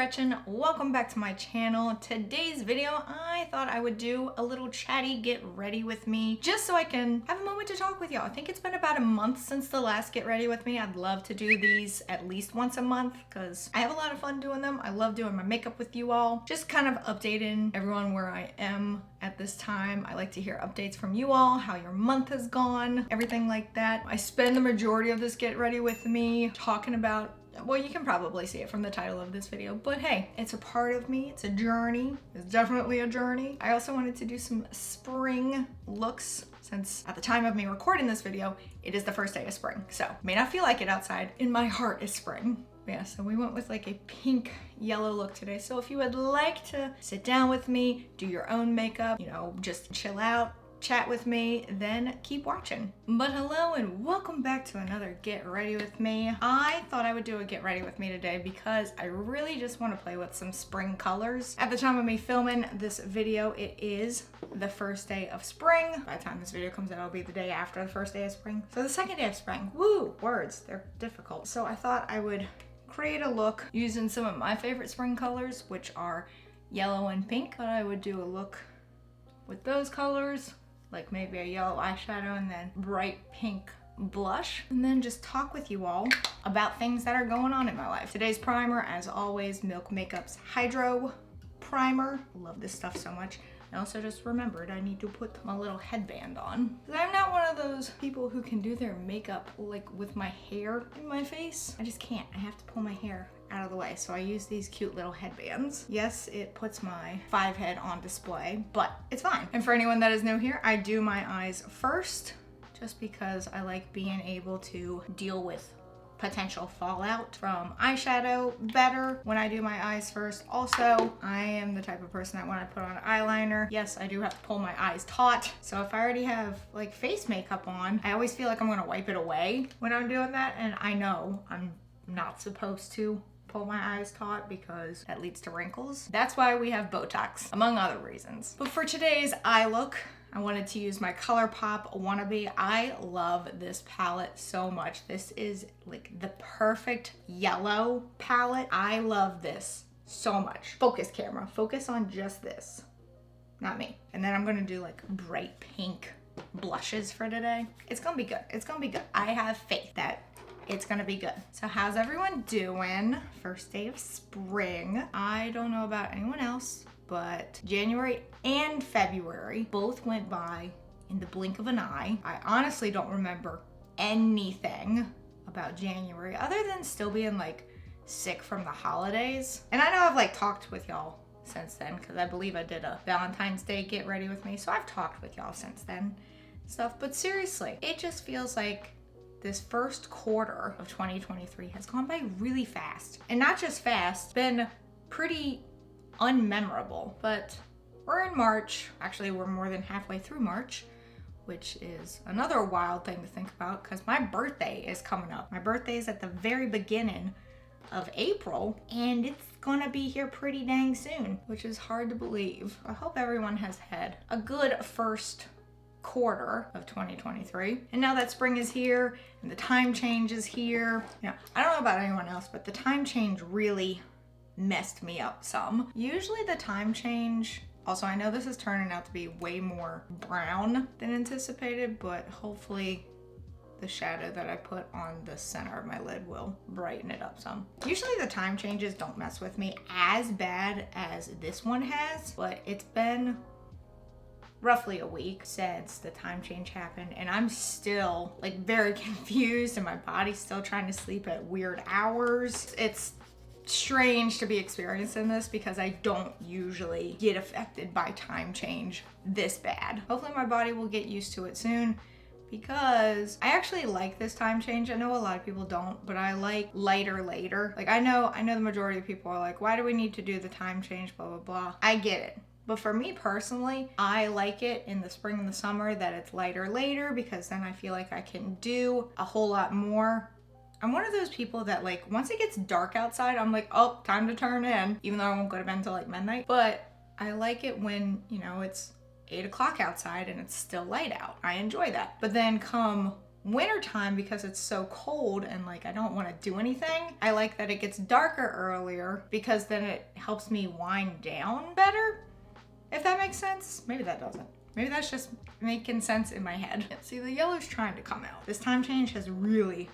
Gretchen. Welcome back to my channel. Today's video, I thought I would do a little chatty get ready with me just so I can have a moment to talk with y'all. I think it's been about a month since the last get ready with me. I'd love to do these at least once a month because I have a lot of fun doing them. I love doing my makeup with you all. Just kind of updating everyone where I am at this time. I like to hear updates from you all, how your month has gone, everything like that. I spend the majority of this get ready with me talking about, well, you can probably see it from the title of this video, but hey, it's a part of me. It's a journey. It's definitely a journey. I also wanted to do some spring looks since at the time of me recording this video, it is the first day of spring. So may not feel like it outside. In my heart is spring. Yeah, so we went with like a pink yellow look today. So if you would like to sit down with me, do your own makeup, you know, just chill out, chat with me, then keep watching. But hello and welcome back to another get ready with me. I thought I would do a get ready with me today because I really just want to play with some spring colors. At the time of me filming this video, it is the first day of spring. By the time this video comes out, it'll be the day after the first day of spring. So the second day of spring, woo, words, they're difficult. So I thought I would create a look using some of my favorite spring colors, which are yellow and pink. But I would do a look with those colors, like maybe a yellow eyeshadow and then bright pink blush, and then just talk with you all about things that are going on in my life. Today's primer, as always, Milk Makeup's Hydro Primer. Love this stuff so much. I also just remembered I need to put my little headband on. I'm not one of those people who can do their makeup like with my hair in my face. I just can't. I have to pull my hair out of the way, so I use these cute little headbands. Yes, it puts my 5 head on display, but it's fine. And for anyone that is new here, I do my eyes first just because I like being able to deal with potential fallout from eyeshadow better when I do my eyes first. Also, I am the type of person that when I put on eyeliner, yes, I do have to pull my eyes taut. So if I already have like face makeup on, I always feel like I'm gonna wipe it away when I'm doing that, and I know I'm not supposed to pull my eyes taut because that leads to wrinkles. That's why we have Botox, among other reasons. But for today's eye look, I wanted to use my ColourPop Wannabe. I love this palette so much. This is like the perfect yellow palette. I love this so much. Focus camera, focus on just this, not me. And then I'm gonna do like bright pink blushes for today. It's gonna be good, it's gonna be good. I have faith that it's gonna be good. So how's everyone doing? First day of spring. I don't know about anyone else, but January and February both went by in the blink of an eye. I honestly don't remember anything about January other than still being like sick from the holidays. And I know I've like talked with y'all since then because I believe I did a Valentine's Day get ready with me. So I've talked with y'all since then stuff. But seriously, it just feels like this first quarter of 2023 has gone by really fast. And not just fast, been pretty unmemorable. But we're in March. Actually, we're more than halfway through March, which is another wild thing to think about because my birthday is coming up. My birthday is at the very beginning of April, and it's gonna be here pretty dang soon, which is hard to believe. I hope everyone has had a good first quarter of 2023. And now that spring is here and the time change is here, you know, I don't know about anyone else, but the time change really messed me up some. Usually the time change, also I know this is turning out to be way more brown than anticipated, but hopefully the shadow that I put on the center of my lid will brighten it up some. Usually the time changes don't mess with me as bad as this one has, but it's been roughly a week since the time change happened, and I'm still like very confused and my body's still trying to sleep at weird hours. It's strange to be experiencing this because I don't usually get affected by time change this bad. Hopefully my body will get used to it soon because I actually like this time change. I know a lot of people don't, but I like lighter later. Like I know the majority of people are like, why do we need to do the time change, blah, blah, blah. I get it. But for me personally, I like it in the spring and the summer that it's lighter later because then I feel like I can do a whole lot more. I'm one of those people that like, once it gets dark outside, I'm like, oh, time to turn in, even though I won't go to bed until like midnight. But I like it when, you know, it's 8 o'clock outside and it's still light out. I enjoy that. But then come wintertime, because it's so cold and like I don't want to do anything, I like that it gets darker earlier because then it helps me wind down better, if that makes sense. Maybe that doesn't. Maybe that's just making sense in my head. See, the yellow's trying to come out. This time change has really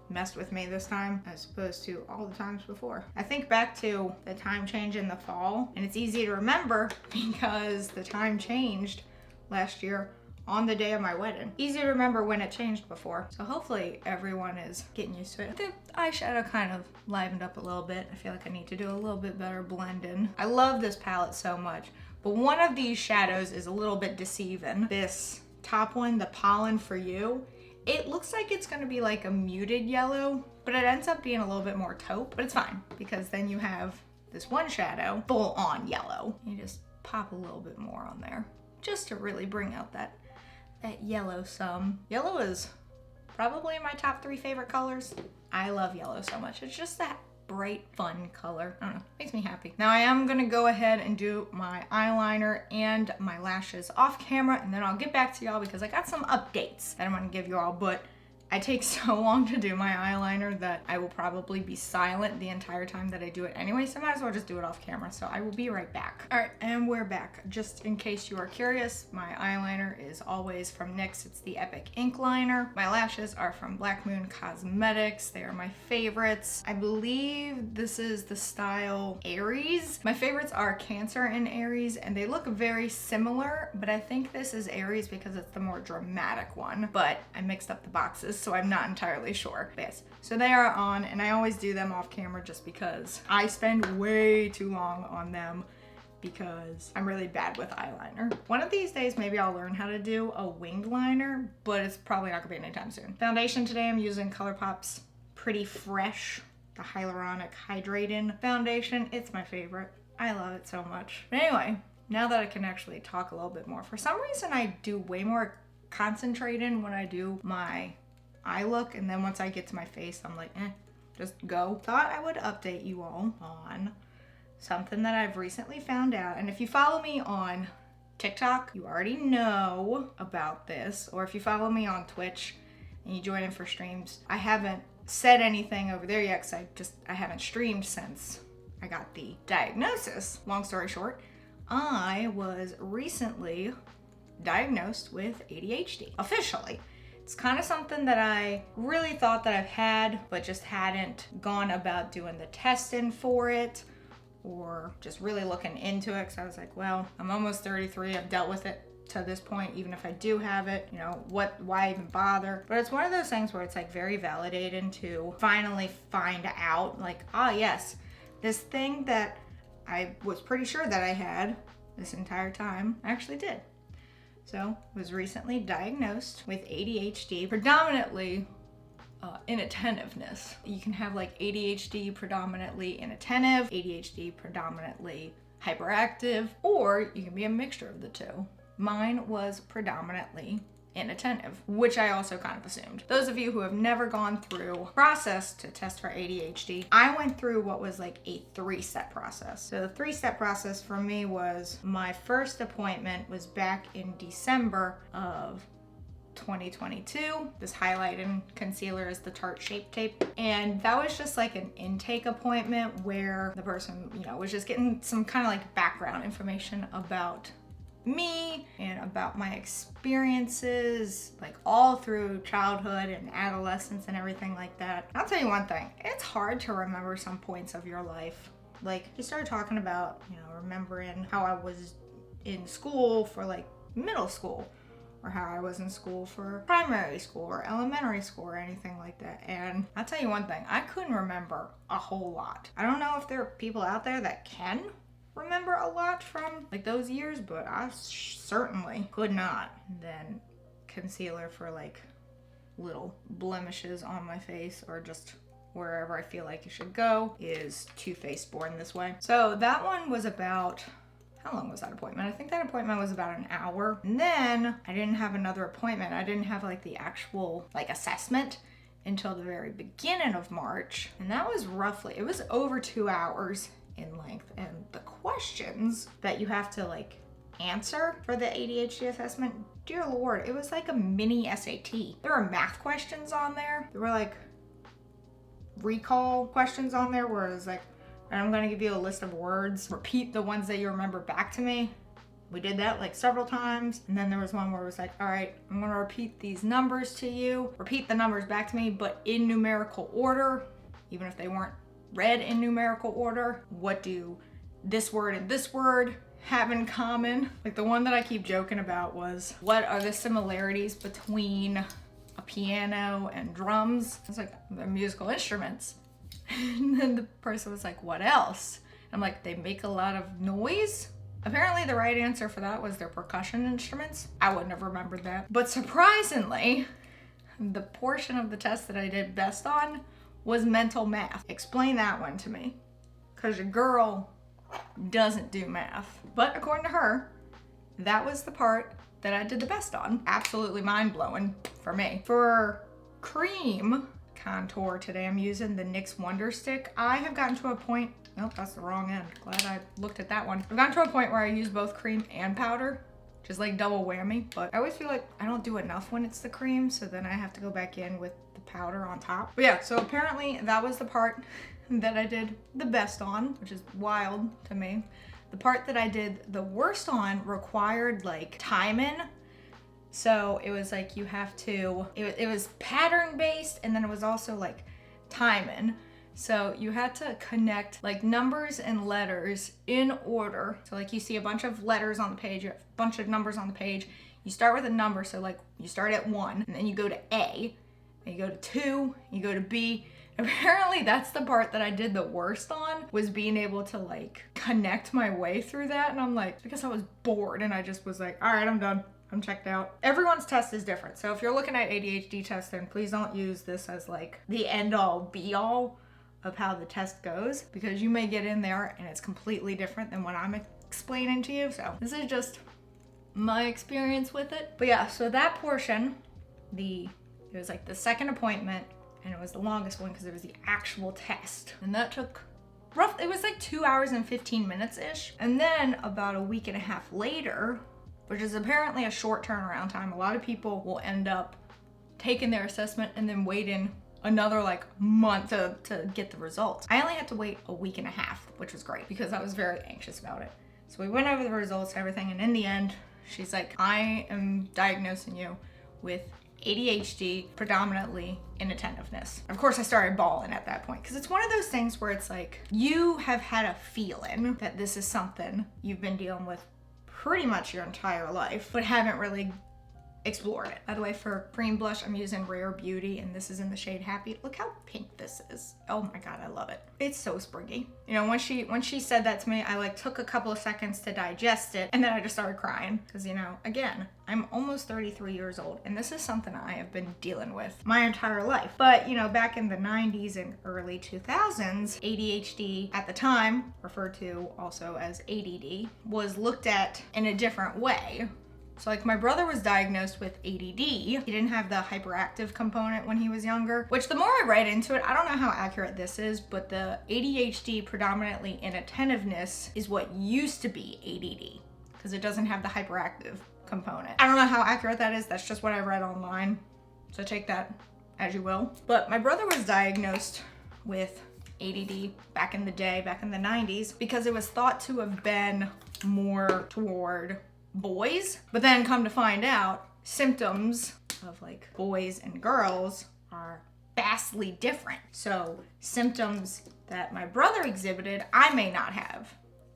messed with me this time as opposed to all the times before. I think back to the time change in the fall, and it's easy to remember because the time changed last year on the day of my wedding. Easy to remember when it changed before. So hopefully everyone is getting used to it. The eyeshadow kind of livened up a little bit. I feel like I need to do a little bit better blend in. I love this palette so much, but one of these shadows is a little bit deceiving. This top one, the Pollen For You, it looks like it's gonna be like a muted yellow, but it ends up being a little bit more taupe, but it's fine because then you have this one shadow full on yellow. You just pop a little bit more on there just to really bring out that yellow some. Yellow is probably my top 3 favorite colors. I love yellow so much. It's just that bright, fun color. I don't know, makes me happy. Now I am gonna go ahead and do my eyeliner and my lashes off camera, and then I'll get back to y'all because I got some updates that I'm gonna give you all, but I take so long to do my eyeliner that I will probably be silent the entire time that I do it anyway, so I might as well just do it off camera. So I will be right back. All right, and we're back. Just in case you are curious, my eyeliner is always from NYX. It's the Epic Ink Liner. My lashes are from Black Moon Cosmetics. They are my favorites. I believe this is the style Aries. My favorites are Cancer and Aries, and they look very similar, but I think this is Aries because it's the more dramatic one, but I mixed up the boxes, so I'm not entirely sure. But yes, so they are on, and I always do them off camera just because I spend way too long on them because I'm really bad with eyeliner. One of these days, maybe I'll learn how to do a winged liner, but it's probably not gonna be anytime soon. Foundation today, I'm using ColourPop's Pretty Fresh, the Hyaluronic Hydrating Foundation. It's my favorite. I love it so much. But anyway, now that I can actually talk a little bit more, for some reason I do way more concentrating when I do my eye look, and then once I get to my face, I'm like, just go. Thought I would update you all on something that I've recently found out. And if you follow me on TikTok, you already know about this. Or if you follow me on Twitch and you join in for streams, I haven't said anything over there yet because I haven't streamed since I got the diagnosis. Long story short, I was recently diagnosed with ADHD, officially. It's kind of something that I really thought that I've had, but just hadn't gone about doing the testing for it or just really looking into it, because I was like, well, I'm almost 33, I've dealt with it to this point. Even if I do have it, you know, why even bother? But it's one of those things where it's like very validating to finally find out, like, ah, yes, this thing that I was pretty sure that I had this entire time, I actually did. So, was recently diagnosed with ADHD, predominantly inattentiveness. You can have like ADHD predominantly inattentive, ADHD predominantly hyperactive, or you can be a mixture of the two. Mine was predominantly inattentive, which I also kind of assumed. Those of you who have never gone through a process to test for ADHD, I went through what was like a 3-step process. So the 3-step process for me was, my first appointment was back in December of 2022. This highlight and concealer is the Tarte Shape Tape. And that was just like an intake appointment where the person, you know, was just getting some kind of like background information about me and about my experiences, like all through childhood and adolescence and everything like that. I'll tell you one thing, it's hard to remember some points of your life. Like, you started talking about, you know, remembering how I was in school for like middle school, or how I was in school for primary school or elementary school or anything like that. And I'll tell you one thing, I couldn't remember a whole lot. I don't know if there are people out there that can remember a lot from like those years, but I certainly could not. Then concealer for like little blemishes on my face or just wherever I feel like it should go is Too Faced Born This Way. So that one was about, how long was that appointment? I think that appointment was about an hour. And then I didn't have another appointment. I didn't have like the actual like assessment until the very beginning of March. And that was roughly, it was over 2 hours in length, and the questions that you have to like answer for the ADHD assessment dear Lord, it was like a mini SAT. There were math questions on there. There were like recall questions on there where it was like, and I'm gonna give you a list of words. Repeat the ones that you remember back to me. We did that like several times. And then there was one where it was like, all right, I'm gonna repeat these numbers to you. Repeat the numbers back to me, but in numerical order, even if they weren't read in numerical order. What do this word and this word have in common? Like the one that I keep joking about was, what are the similarities between a piano and drums? It's like, they're musical instruments. And then the person was like, what else? I'm like, they make a lot of noise? Apparently the right answer for that was they're percussion instruments. I wouldn't have remembered that. But surprisingly, the portion of the test that I did best on was mental math. Explain that one to me. Because your girl doesn't do math. But according to her, that was the part that I did the best on. Absolutely mind-blowing for me. For cream contour today, I'm using the NYX Wonder Stick. I have gotten to a point, nope, that's the wrong end. Glad I looked at that one. I've gotten to a point where I use both cream and powder, just like double whammy. But I always feel like I don't do enough when it's the cream, so then I have to go back in with the powder on top. But yeah, so apparently that was the part that I did the best on, which is wild to me. The part that I did the worst on required like timing. So it was like you have to, it was pattern based, and then it was also like timing. So you had to connect like numbers and letters in order. So like you see a bunch of letters on the page, you have a bunch of numbers on the page. You start with a number, so like you start at 1, and then you go to A, and you go to 2, you go to B. Apparently that's the part that I did the worst on, was being able to like connect my way through that. And I'm like, I guess I was bored and I just was like, all right, I'm done. I'm checked out. Everyone's test is different. So if you're looking at ADHD tests, then please don't use this as like the end all be all of how the test goes, because you may get in there and it's completely different than what I'm explaining to you. So this is just my experience with it. But yeah, so that portion, it was like the second appointment, and it was the longest one because it was the actual test. And that took it was like 2 hours and 15 minutes-ish. And then about a week and a half later, which is apparently a short turnaround time, a lot of people will end up taking their assessment and then waiting another like month to get the results. I only had to wait a week and a half, which was great because I was very anxious about it. So we went over the results and everything, and in the end, she's like, I am diagnosing you with ADHD, predominantly inattentiveness. Of course, I started bawling at that point because it's one of those things where it's like, you have had a feeling that this is something you've been dealing with pretty much your entire life, but haven't really explored it. By the way, for cream blush, I'm using Rare Beauty, and this is in the shade Happy. Look how pink this is. Oh my God, I love it. It's so springy. You know, when she said that to me, I like took a couple of seconds to digest it, and then I just started crying. Because, you know, again, I'm almost 33 years old, and this is something I have been dealing with my entire life. But, you know, back in the 90s and early 2000s, ADHD at the time, referred to also as ADD, was looked at in a different way. So like my brother was diagnosed with ADD. He didn't have the hyperactive component when he was younger, which the more I read into it, I don't know how accurate this is, but the ADHD predominantly inattentiveness is what used to be ADD because it doesn't have the hyperactive component. I don't know how accurate that is. That's just what I read online. So take that as you will. But my brother was diagnosed with ADD back in the day, back in the 90s, because it was thought to have been more toward boys, but then come to find out symptoms of like boys and girls are vastly different. So symptoms that my brother exhibited, I may not have,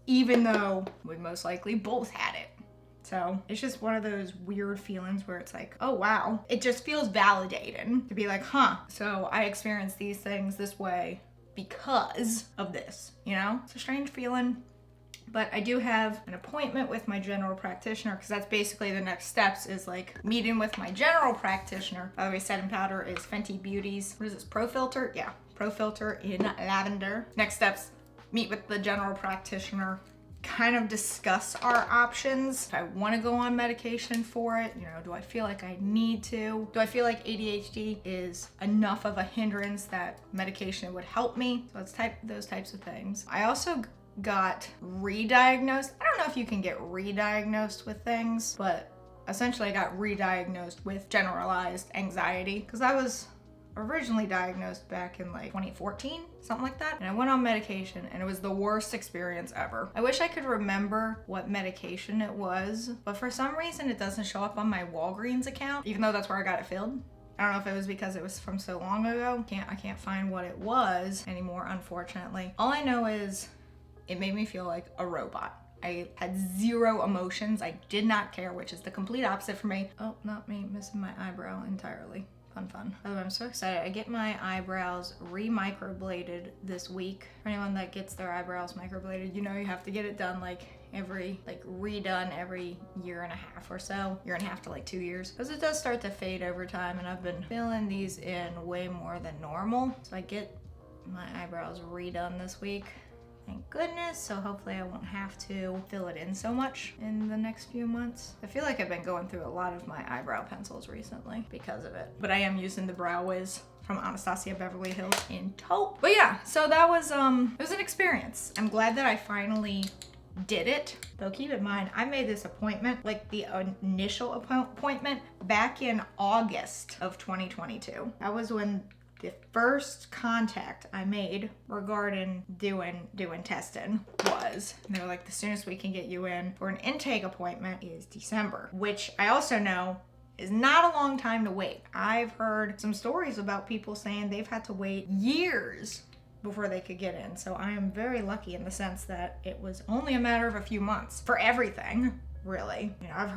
even though we most likely both had it. So it's just one of those weird feelings where it's like, oh wow, it just feels validating to be like, huh, so I experienced these things this way because of this, you know? It's a strange feeling. But I do have an appointment with my general practitioner because that's basically the next steps, is like meeting with my general practitioner. By the way, setting powder is Fenty Beauty's, what is this, Pro Filter? Yeah, Pro Filter in lavender. Next steps, meet with the general practitioner, kind of discuss our options. If I want to go on medication for it, you know, do I feel like I need to? Do I feel like ADHD is enough of a hindrance that medication would help me? So it's those types of things. I also got re-diagnosed. I don't know if you can get re-diagnosed with things, but essentially I got re-diagnosed with generalized anxiety because I was originally diagnosed back in like 2014, something like that. And I went on medication and it was the worst experience ever. I wish I could remember what medication it was, but for some reason it doesn't show up on my Walgreens account, even though that's where I got it filled. I don't know if it was because it was from so long ago. I can't find what it was anymore, unfortunately. All I know is it made me feel like a robot. I had zero emotions. I did not care, which is the complete opposite for me. Oh, not me, missing my eyebrow entirely. Fun. Oh, I'm so excited. I get my eyebrows re-microbladed this week. For anyone that gets their eyebrows microbladed, you know you have to get it done redone every year and a half or so. Year and a half to like 2 years. Because it does start to fade over time, and I've been filling these in way more than normal. So I get my eyebrows redone this week. Thank goodness. So hopefully I won't have to fill it in so much in the next few months. I feel like I've been going through a lot of my eyebrow pencils recently because of it. But I am using the Brow Wiz from Anastasia Beverly Hills in taupe. But yeah, so that was, it was an experience. I'm glad that I finally did it. Though keep in mind, I made this appointment, like the initial appointment, back in August of 2022. That was when the first contact I made regarding doing testing was, and they were like, the soonest we can get you in for an intake appointment is December, which I also know is not a long time to wait. I've heard some stories about people saying they've had to wait years before they could get in. So I am very lucky in the sense that it was only a matter of a few months for everything. Really, you know, I've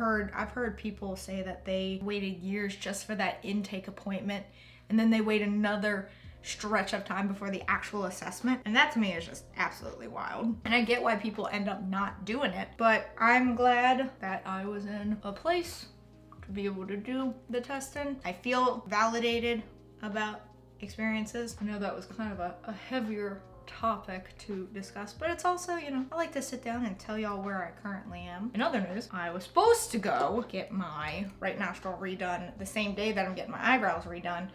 heard people say that they waited years just for that intake appointment, and then they wait another stretch of time before the actual assessment. And that to me is just absolutely wild. And I get why people end up not doing it, but I'm glad that I was in a place to be able to do the testing. I feel validated about experiences. I know that was kind of a heavier topic to discuss, but it's also, you know, I like to sit down and tell y'all where I currently am. In other news, I was supposed to go get my right nostril redone the same day that I'm getting my eyebrows redone.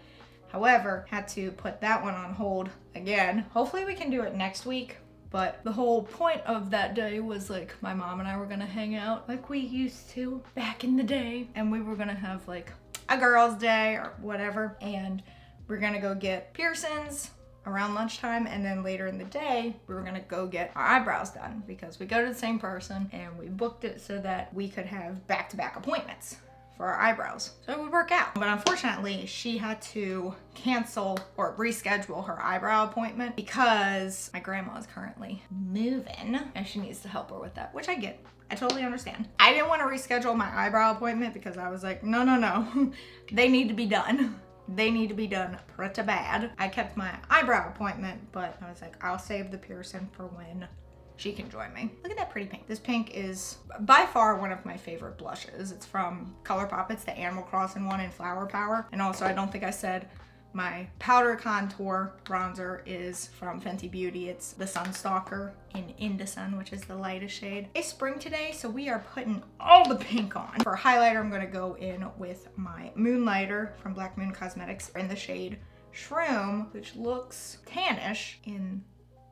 However, had to put that one on hold again. Hopefully we can do it next week. But the whole point of that day was like my mom and I were gonna hang out like we used to back in the day. And we were gonna have like a girls' day or whatever. And we're gonna go get piercings around lunchtime, and then later in the day we were gonna go get our eyebrows done because we go to the same person and we booked it so that we could have back-to-back appointments for our eyebrows, so it would work out. But unfortunately she had to cancel or reschedule her eyebrow appointment because my grandma is currently moving and she needs to help her with that, which I get. I totally understand. I didn't want to reschedule my eyebrow appointment because I was like, no, they need to be done. They need to be done pretty bad. I kept my eyebrow appointment, but I was like, I'll save the piercing for when she can join me. Look at that pretty pink. This pink is by far one of my favorite blushes. It's from ColourPop. It's the Animal Crossing one in Flower Power. And also, I don't think I said, my powder contour bronzer is from Fenty Beauty. It's the Sunstalker in Indocin, which is the lightest shade. It's spring today, so we are putting all the pink on. For highlighter, I'm gonna go in with my Moonlighter from Black Moon Cosmetics in the shade Shroom, which looks tannish in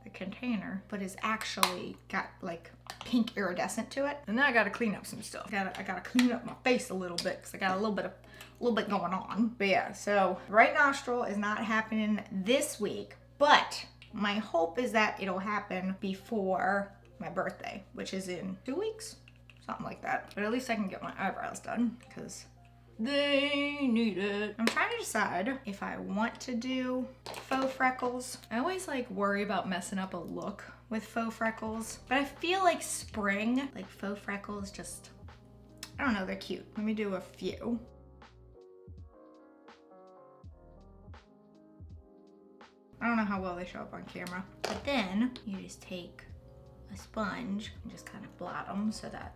the container, but is actually got like pink iridescent to it. And then I gotta clean up some stuff. I gotta clean up my face a little bit because I got a little bit going on. But yeah, so right nostril is not happening this week, but my hope is that it'll happen before my birthday, which is in 2 weeks, something like that. But at least I can get my eyebrows done because they need it. I'm trying to decide if I want to do faux freckles. I always like worry about messing up a look with faux freckles, but I feel like spring, like faux freckles, just, I don't know, they're cute. Let me do a few. I don't know how well they show up on camera. But then you just take a sponge and just kind of blot them so that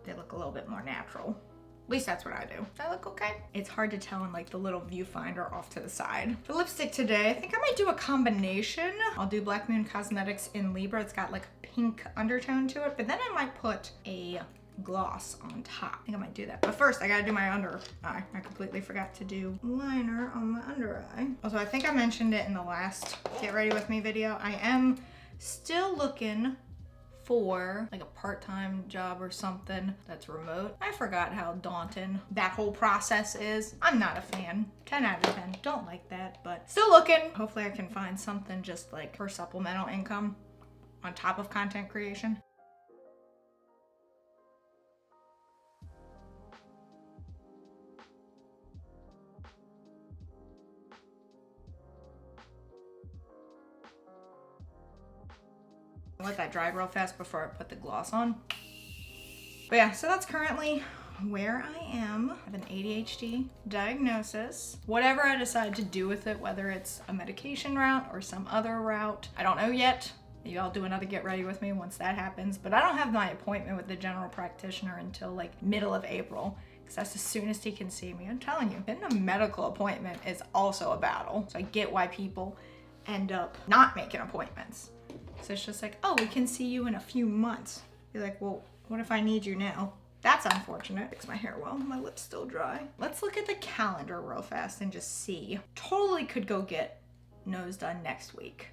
they look a little bit more natural. At least that's what I do. Does that look okay? It's hard to tell in like the little viewfinder off to the side. For lipstick today, I think I might do a combination. I'll do Black Moon Cosmetics in Libra. It's got like a pink undertone to it, but then I might put a gloss on top. I think I might do that. But first I gotta do my under eye. I completely forgot to do liner on my under eye. Also, I think I mentioned it in the last Get Ready With Me video. I am still looking for like a part-time job or something that's remote. I forgot how daunting that whole process is. I'm not a fan. 10 out of 10. Don't like that, but still looking. Hopefully I can find something just like for supplemental income on top of content creation. Let that dry real fast before I put the gloss on. But yeah, so that's currently where I am. I have an ADHD diagnosis. Whatever I decide to do with it, whether it's a medication route or some other route, I don't know yet. Maybe I'll do another get ready with me once that happens, but I don't have my appointment with the general practitioner until like middle of April, because that's the soonest he can see me. I'm telling you, getting a medical appointment is also a battle. So I get why people end up not making appointments. So it's just like, oh, we can see you in a few months. You're like, well, what if I need you now? That's unfortunate. Fix my hair well, my lips still dry. Let's look at the calendar real fast and just see. Totally could go get nose done next week.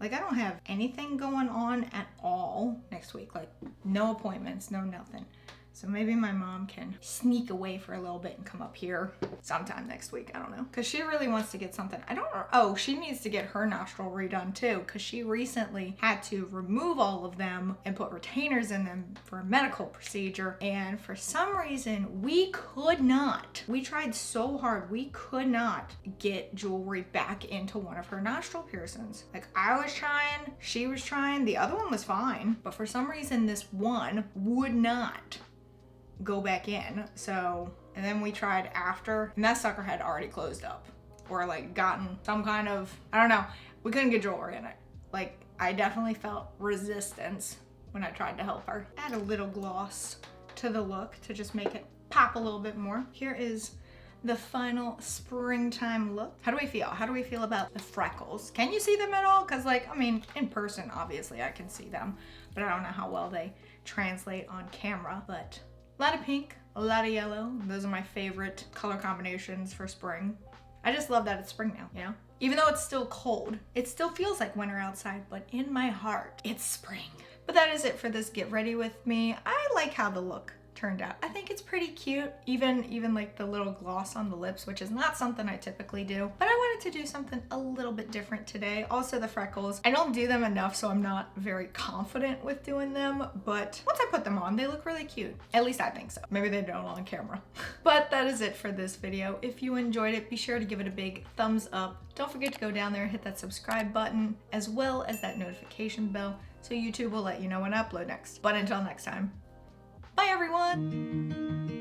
Like I don't have anything going on at all next week. Like no appointments, no nothing. So maybe my mom can sneak away for a little bit and come up here sometime next week. I don't know. Because she really wants to get something. I don't know. Oh, she needs to get her nostril redone too. Because she recently had to remove all of them and put retainers in them for a medical procedure. And for some reason, we could not. We tried so hard. We could not get jewelry back into one of her nostril piercings. Like I was trying, she was trying. The other one was fine. But for some reason, this one would not go back in. So, and then we tried after, and that sucker had already closed up or like gotten some kind of, I don't know, we couldn't get jewelry in it. Like I definitely felt resistance when I tried to help her. Add a little gloss to the look to just make it pop a little bit more. Here is the final springtime look. How do we feel? How do we feel about the freckles? Can you see them at all? Because like, I mean, in person, obviously I can see them, but I don't know how well they translate on camera. But a lot of pink, a lot of yellow. Those are my favorite color combinations for spring. I just love that it's spring now, you know? Even though it's still cold, it still feels like winter outside, but in my heart, it's spring. But that is it for this Get Ready With Me. I like how the look turned out. I think it's pretty cute. Even like the little gloss on the lips, which is not something I typically do, but I wanted to do something a little bit different today. Also the freckles, I don't do them enough, so I'm not very confident with doing them, but once I put them on, they look really cute. At least I think so. Maybe they don't on camera. But that is it for this video. If you enjoyed it, be sure to give it a big thumbs up. Don't forget to go down there and hit that subscribe button, as well as that notification bell, so YouTube will let you know when I upload next. But until next time, bye everyone!